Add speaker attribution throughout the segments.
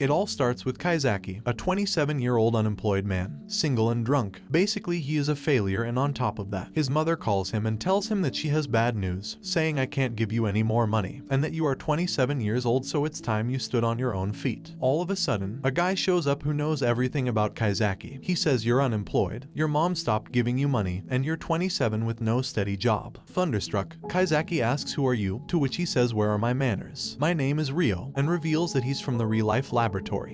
Speaker 1: It all starts with Kaizaki, a 27-year-old unemployed man, single and drunk. Basically, he is a failure, and on top of that, his mother calls him and tells him that she has bad news, saying I can't give you any more money, and that you are 27 years old, so it's time you stood on your own feet. All of a sudden, a guy shows up who knows everything about Kaizaki. He says you're unemployed, your mom stopped giving you money, and you're 27 with no steady job. Thunderstruck, Kaizaki asks who are you, to which he says where are my manners? My name is Ryo, and reveals that he's from the ReLIFE laboratory.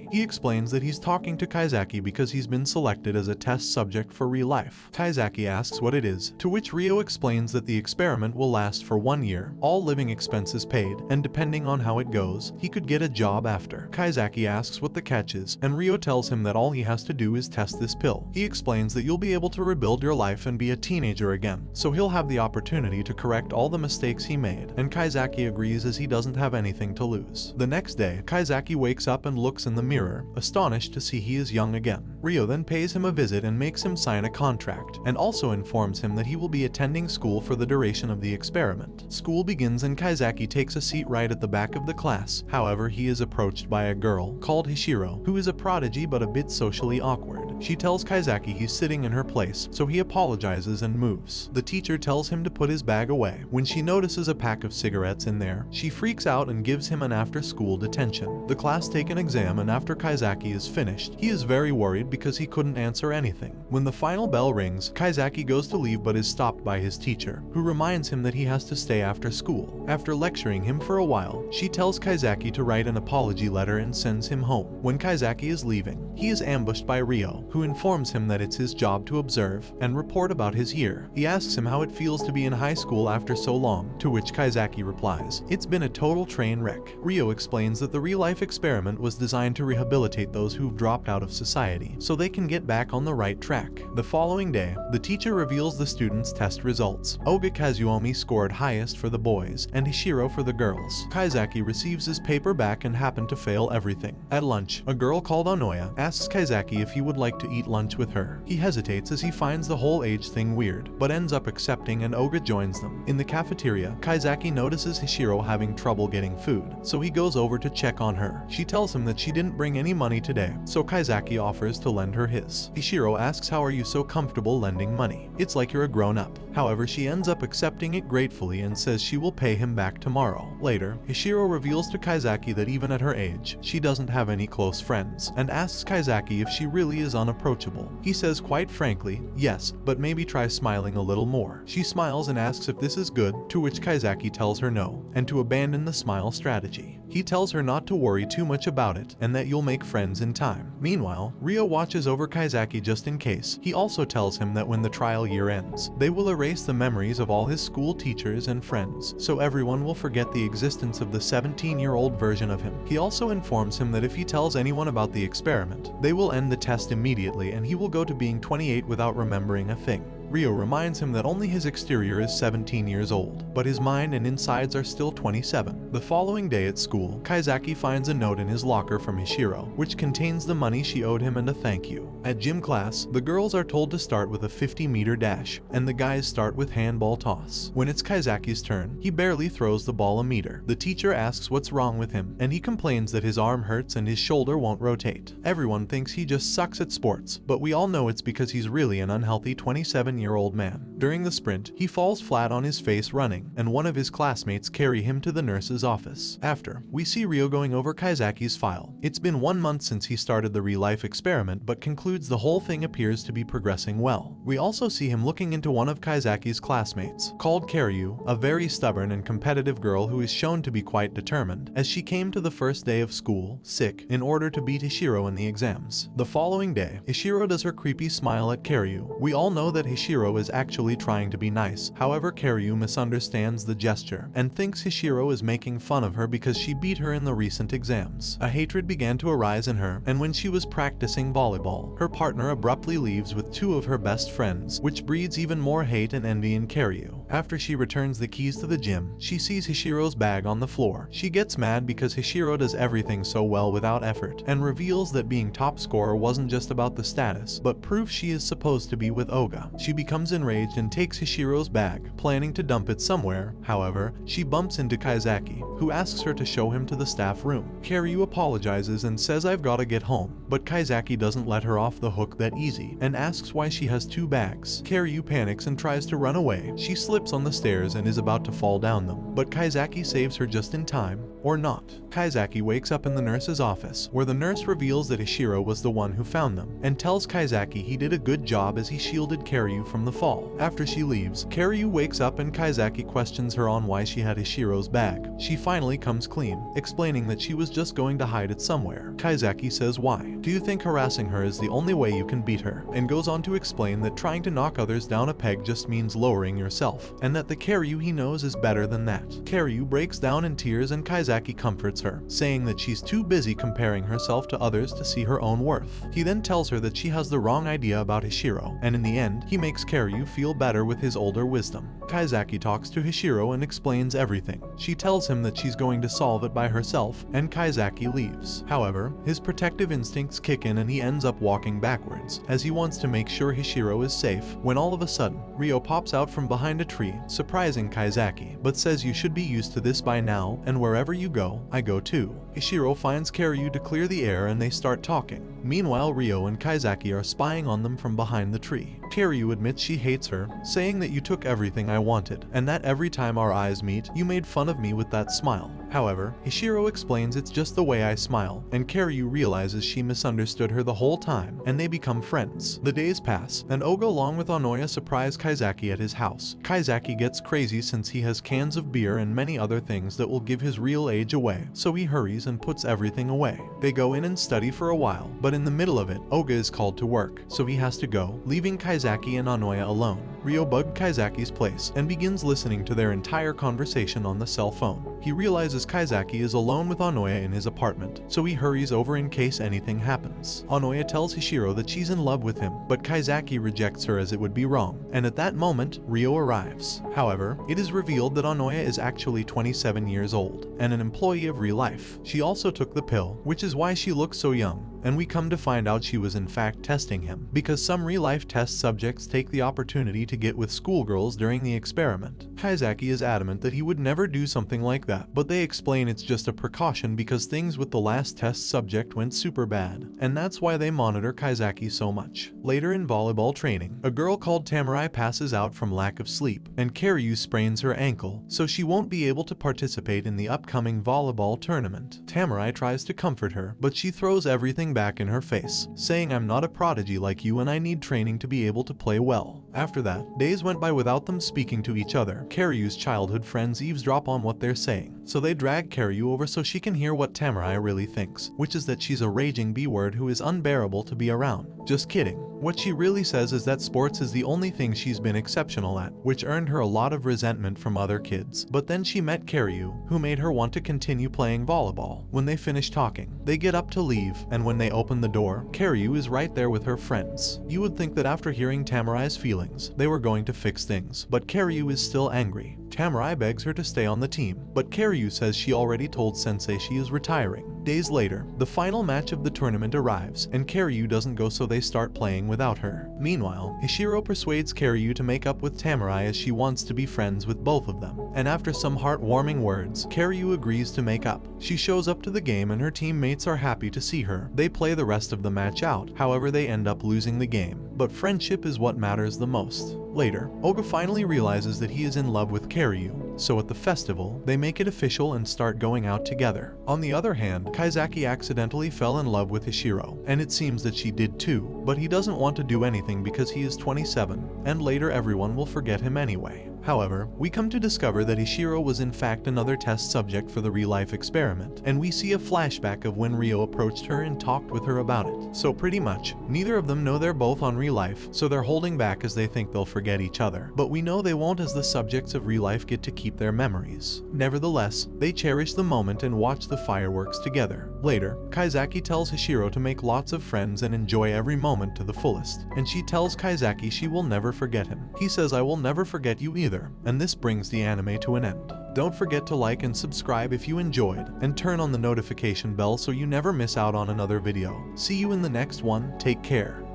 Speaker 1: He explains that he's talking to Kaizaki because he's been selected as a test subject for ReLIFE. Kaizaki asks what it is, to which Ryo explains that the experiment will last for 1 year, all living expenses paid, and depending on how it goes, he could get a job after. Kaizaki asks what the catch is, and Ryo tells him that all he has to do is test this pill. He explains that you'll be able to rebuild your life and be a teenager again, so he'll have the opportunity to correct all the mistakes he made, and Kaizaki agrees as he doesn't have anything to lose. The next day, Kaizaki wakes up and looks in the mirror, astonished to see he is young again. Ryo then pays him a visit and makes him sign a contract, and also informs him that he will be attending school for the duration of the experiment. School begins and Kaizaki takes a seat right at the back of the class. However, he is approached by a girl called Hishiro, who is a prodigy but a bit socially awkward. She tells Kaizaki he's sitting in her place, so he apologizes and moves. The teacher tells him to put his bag away. When she notices a pack of cigarettes in there, she freaks out and gives him an after-school detention. The class take an exam, and after Kaizaki is finished, he is very worried because he couldn't answer anything. When the final bell rings, Kaizaki goes to leave but is stopped by his teacher, who reminds him that he has to stay after school. After lecturing him for a while, she tells Kaizaki to write an apology letter and sends him home. When Kaizaki is leaving, he is ambushed by Ryo, who informs him that it's his job to observe and report about his year. He asks him how it feels to be in high school after so long, to which Kaizaki replies, "It's been a total train wreck." Ryo explains that the ReLIFE experiment was designed to rehabilitate those who've dropped out of society, so they can get back on the right track. The following day, the teacher reveals the students' test results. Oga Kazuomi scored highest for the boys, and Hishiro for the girls. Kaizaki receives his paper back and happened to fail everything. At lunch, a girl called Onoya asks Kaizaki if he would like to eat lunch with her. He hesitates as he finds the whole age thing weird, but ends up accepting, and Oga joins them. In the cafeteria, Kaizaki notices Hishiro having trouble getting food, so he goes over to check on her. She tells him that she didn't bring any money today, so Kaizaki offers to lend her his. Hishiro asks how are you so comfortable lending money? It's like you're a grown-up. However, she ends up accepting it gratefully and says she will pay him back tomorrow. Later, Hishiro reveals to Kaizaki that even at her age, she doesn't have any close friends, and asks Kaizaki if she really is unapproachable. He says quite frankly, yes, but maybe try smiling a little more. She smiles and asks if this is good, to which Kaizaki tells her no, and to abandon the smile strategy. He tells her not to worry too much about it, and that you'll make friends in time. Meanwhile, Ryo watches over Kaizaki just in case. He also tells him that when the trial year ends, they will erase the memories of all his school teachers and friends, so everyone will forget the existence of the 17-year-old version of him. He also informs him that if he tells anyone about the experiment, they will end the test immediately and he will go to being 28 without remembering a thing. Ryo reminds him that only his exterior is 17 years old, but his mind and insides are still 27. The following day at school, Kaizaki finds a note in his locker from Hishiro, which contains the money she owed him and a thank you. At gym class, the girls are told to start with a 50-meter dash, and the guys start with handball toss. When it's Kaizaki's turn, he barely throws the ball a meter. The teacher asks what's wrong with him, and he complains that his arm hurts and his shoulder won't rotate. Everyone thinks he just sucks at sports, but we all know it's because he's really an unhealthy 27-year-old man. During the sprint, he falls flat on his face running, and one of his classmates carry him to the nurse's office. After, we see Ryo going over Kaizaki's file. It's been 1 month since he started the ReLIFE experiment, but concludes the whole thing appears to be progressing well. We also see him looking into one of Kaizaki's classmates, called Karyu, a very stubborn and competitive girl who is shown to be quite determined, as she came to the first day of school, sick, in order to beat Hishiro in the exams. The following day, Hishiro does her creepy smile at Karyu. We all know that Hishiro is actually trying to be nice, however Karyu misunderstands the gesture, and thinks Hishiro is making fun of her because she beat her in the recent exams. A hatred began to arise in her, and when she was practicing volleyball, her partner abruptly leaves with 2 of her best friends, which breeds even more hate and envy in Karyu. After she returns the keys to the gym, she sees Hishiro's bag on the floor. She gets mad because Hishiro does everything so well without effort, and reveals that being top scorer wasn't just about the status, but proof she is supposed to be with Oga. She becomes enraged and takes Hishiro's bag, planning to dump it somewhere. However, she bumps into Kaizaki, who asks her to show him to the staff room. Kiryu apologizes and says I've gotta get home, but Kaizaki doesn't let her off the hook that easy, and asks why she has 2 bags. Kiryu panics and tries to run away. She slips on the stairs and is about to fall down them, but Kaizaki saves her just in time. Or not. Kaizaki wakes up in the nurse's office, where the nurse reveals that Hishiro was the one who found them, and tells Kaizaki he did a good job as he shielded Kiryu from the fall. After she leaves, Kiryu wakes up and Kaizaki questions her on why she had Hishiro's bag. She finally comes clean, explaining that she was just going to hide it somewhere. Kaizaki says why. Do you think harassing her is the only way you can beat her? And goes on to explain that trying to knock others down a peg just means lowering yourself, and that the Kiryu he knows is better than that. Kiryu breaks down in tears and Kaizaki comforts her, saying that she's too busy comparing herself to others to see her own worth. He then tells her that she has the wrong idea about Hishiro, and in the end, he makes Kiryu feel better with his older wisdom. Kaizaki talks to Hishiro and explains everything. She tells him that she's going to solve it by herself, and Kaizaki leaves. However, his protective instincts kick in and he ends up walking backwards, as he wants to make sure Hishiro is safe, when all of a sudden, Ryo pops out from behind a tree, surprising Kaizaki, but says you should be used to this by now, and wherever you go, I go too. Hishiro finds Kiryu to clear the air and they start talking. Meanwhile, Ryo and Kaizaki are spying on them from behind the tree. Kiryu admits she hates her, saying that you took everything I wanted, and that every time our eyes meet, you made fun of me with that smile. However, Hishiro explains it's just the way I smile, and Kiryu realizes she misunderstood her the whole time, and they become friends. The days pass, and Oga along with Onoya surprise Kaizaki at his house. Kaizaki gets crazy since he has cans of beer and many other things that will give his real age away, so he hurries and puts everything away. They go in and study for a while, but in the middle of it, Oga is called to work, so he has to go, leaving Kaizaki and Onoya alone. Ryo bugged Kaizaki's place and begins listening to their entire conversation on the cell phone. He realizes Kaizaki is alone with Onoya in his apartment, so he hurries over in case anything happens. Onoya tells Hishiro that she's in love with him, but Kaizaki rejects her as it would be wrong, and at that moment, Ryo arrives. However, it is revealed that Onoya is actually 27 years old, and an employee of ReLIFE. She also took the pill, which is why she looks so young, and we come to find out she was in fact testing him, because some ReLIFE test subjects take the opportunity to get with schoolgirls during the experiment. Kaizaki is adamant that he would never do something like that, but they explain it's just a precaution because things with the last test subject went super bad, and that's why they monitor Kaizaki so much. Later in volleyball training, a girl called Tamurai passes out from lack of sleep, and Kiryu sprains her ankle, so she won't be able to participate in the upcoming volleyball tournament. Tamurai tries to comfort her, but she throws everything back in her face, saying I'm not a prodigy like you and I need training to be able to play well. After that, days went by without them speaking to each other. Kiryu's childhood friends eavesdrop on what they're saying, so they drag Kiryu over so she can hear what Tamurai really thinks, which is that she's a raging B-word who is unbearable to be around. Just kidding. What she really says is that sports is the only thing she's been exceptional at, which earned her a lot of resentment from other kids. But then she met Kiryu, who made her want to continue playing volleyball. When they finish talking, they get up to leave, and when they open the door, Kiryu is right there with her friends. You would think that after hearing Tamurai's feelings, they were going to fix things, but Kiryu is still angry. Tamurai begs her to stay on the team, but Kiryu says she already told Sensei she is retiring. Days later, the final match of the tournament arrives, and Kiryu doesn't go so they start playing without her. Meanwhile, Hishiro persuades Kiryu to make up with Tamurai as she wants to be friends with both of them, and after some heartwarming words, Kiryu agrees to make up. She shows up to the game and her teammates are happy to see her. They play the rest of the match out, however they end up losing the game. But friendship is what matters the most. Later, Oga finally realizes that he is in love with Kiryu, so at the festival, they make it official and start going out together. On the other hand, Kaizaki accidentally fell in love with Hishiro, and it seems that she did too, but he doesn't want to do anything because he is 27, and later everyone will forget him anyway. However, we come to discover that Hishiro was in fact another test subject for the ReLIFE experiment, and we see a flashback of when Ryo approached her and talked with her about it. So pretty much, neither of them know they're both on ReLIFE, so they're holding back as they think they'll forget each other. But we know they won't, as the subjects of ReLIFE get to keep their memories. Nevertheless, they cherish the moment and watch the fireworks together. Later, Kaizaki tells Hishiro to make lots of friends and enjoy every moment to the fullest, and she tells Kaizaki she will never forget him. He says I will never forget you either. either, and this brings the anime to an end. Don't forget to like and subscribe if you enjoyed, and turn on the notification bell so you never miss out on another video. See you in the next one, take care.